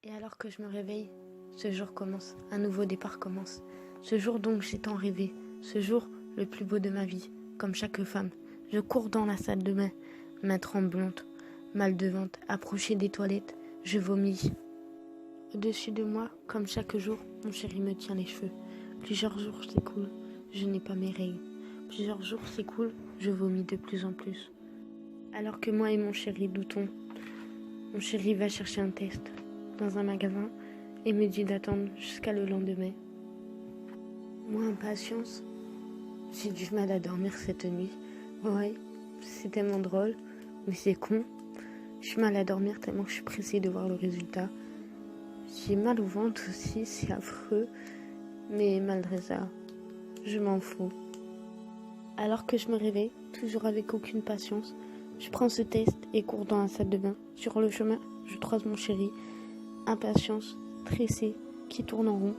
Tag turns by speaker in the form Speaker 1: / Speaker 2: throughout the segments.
Speaker 1: Et alors que je me réveille, ce jour commence, un nouveau départ commence. Ce jour dont j'ai tant rêvé, ce jour le plus beau de ma vie, comme chaque femme. Je cours dans la salle de bain, main tremblante, mal de ventre, approché des toilettes, je vomis. Au-dessus de moi, comme chaque jour, mon chéri me tient les cheveux. Plusieurs jours s'écoulent, je n'ai pas mes règles. Plusieurs jours s'écoulent, je vomis de plus en plus. Alors que moi et mon chéri doutons, mon chéri va chercher un test dans un magasin et me dit d'attendre jusqu'à le lendemain. Moi, impatience, j'ai du mal à dormir cette nuit. Ouais, c'est tellement drôle, mais c'est con. Je suis mal à dormir tellement que je suis pressée de voir le résultat. J'ai mal au ventre aussi, c'est affreux, mais malgré ça, je m'en fous. Alors que je me réveille, toujours avec aucune patience, je prends ce test et cours dans la salle de bain. Sur le chemin, je croise mon chéri, impatience, stressé, qui tourne en rond.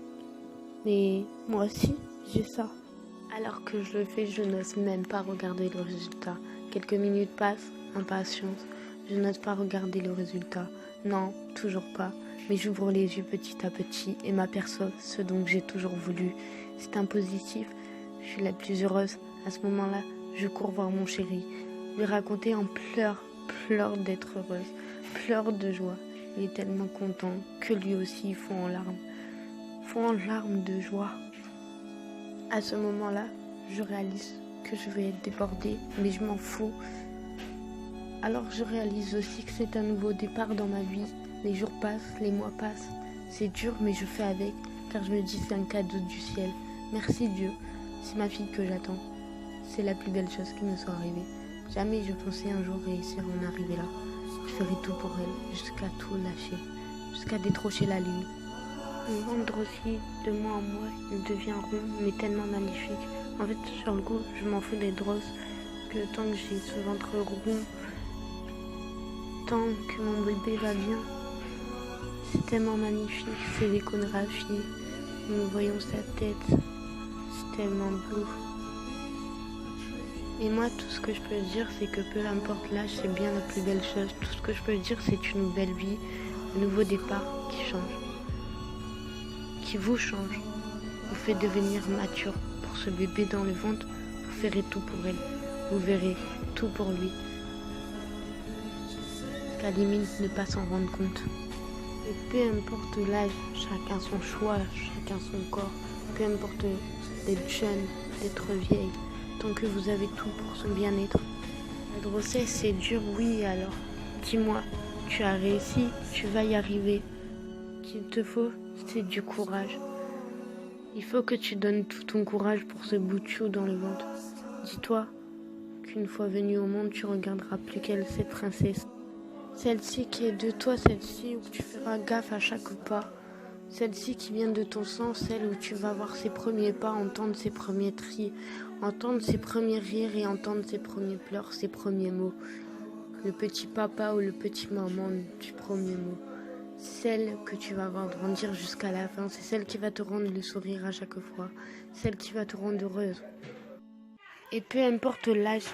Speaker 1: Mais moi aussi, j'ai ça. Alors que je le fais, je n'ose même pas regarder le résultat. Quelques minutes passent, impatience. Je n'ose pas regarder le résultat. Non, toujours pas. Mais j'ouvre les yeux petit à petit et m'aperçois ce dont j'ai toujours voulu. C'est un positif. Je suis la plus heureuse. À ce moment-là, je cours voir mon chéri. Lui raconter en pleurs d'être heureuse, pleurs de joie. Il est tellement content que lui aussi fond en larmes de joie. À ce moment-là, je réalise que je vais être débordée, mais je m'en fous. Alors je réalise aussi que c'est un nouveau départ dans ma vie. Les jours passent, les mois passent. C'est dur, mais je fais avec, car je me dis c'est un cadeau du ciel. Merci Dieu, c'est ma fille que j'attends. C'est la plus belle chose qui me soit arrivée. Jamais je pensais un jour réussir à en arriver là. Je ferai tout pour elle, jusqu'à tout lâcher, jusqu'à décrocher la lune. Le ventre aussi, de mois en mois, il devient rond, mais tellement magnifique. En fait, sur le coup, je m'en fous d'être grosse, que tant que j'ai ce ventre rond, tant que mon bébé va bien, c'est tellement magnifique, c'est l'échographie. Nous voyons sa tête, c'est tellement beau. Et moi, tout ce que je peux dire, c'est que peu importe l'âge, c'est bien la plus belle chose. Tout ce que je peux dire, c'est une nouvelle vie, un nouveau départ qui change, qui vous change, vous fait devenir mature. Pour ce bébé dans le ventre, vous ferez tout pour elle, vous verrez tout pour lui. Qu'à limite ne pas s'en rendre compte. Et peu importe l'âge, chacun son choix, chacun son corps, peu importe d'être jeune, d'être vieille, tant que vous avez tout pour son bien-être. La grossesse c'est dur, oui, alors dis-moi, tu as réussi, tu vas y arriver. Qu'il te faut, c'est du courage. Il faut que tu donnes tout ton courage pour ce bout de chou dans le ventre. Dis-toi qu'une fois venue au monde, tu regarderas plus qu'elle, cette princesse. Celle-ci qui est de toi, celle-ci où tu feras gaffe à chaque pas. Celle-ci qui vient de ton sang, celle où tu vas voir ses premiers pas, entendre ses premiers cris, entendre ses premiers rires et entendre ses premiers pleurs, ses premiers mots. Le petit papa ou le petit maman du premier mot. Celle que tu vas voir grandir jusqu'à la fin, c'est celle qui va te rendre le sourire à chaque fois, celle qui va te rendre heureuse. Et peu importe l'âge,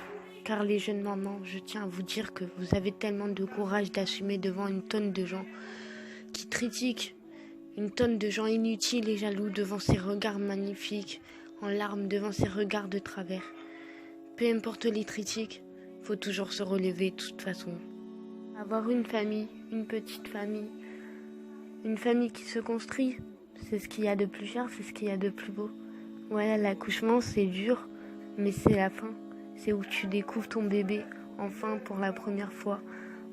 Speaker 1: car les jeunes mamans, je tiens à vous dire que vous avez tellement de courage d'assumer devant une tonne de gens qui critiquent, une tonne de gens inutiles et jaloux devant ces regards magnifiques, en larmes devant ces regards de travers. Peu importe les critiques, faut toujours se relever de toute façon. Avoir une famille, une petite famille, une famille qui se construit, c'est ce qu'il y a de plus cher, c'est ce qu'il y a de plus beau. Voilà, l'accouchement c'est dur, mais c'est la fin. C'est où tu découvres ton bébé, enfin pour la première fois.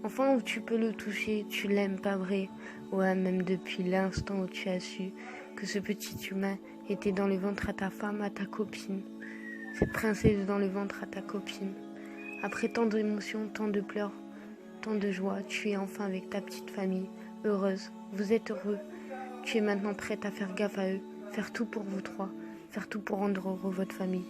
Speaker 1: Enfin où tu peux le toucher, tu l'aimes, pas vrai? Ouais, même depuis l'instant où tu as su que ce petit humain était dans le ventre à ta femme, à ta copine. Cette princesse dans le ventre à ta copine. Après tant d'émotions, tant de pleurs, tant de joie, tu es enfin avec ta petite famille, heureuse. Vous êtes heureux. Tu es maintenant prête à faire gaffe à eux, faire tout pour vous trois, faire tout pour rendre heureux votre famille.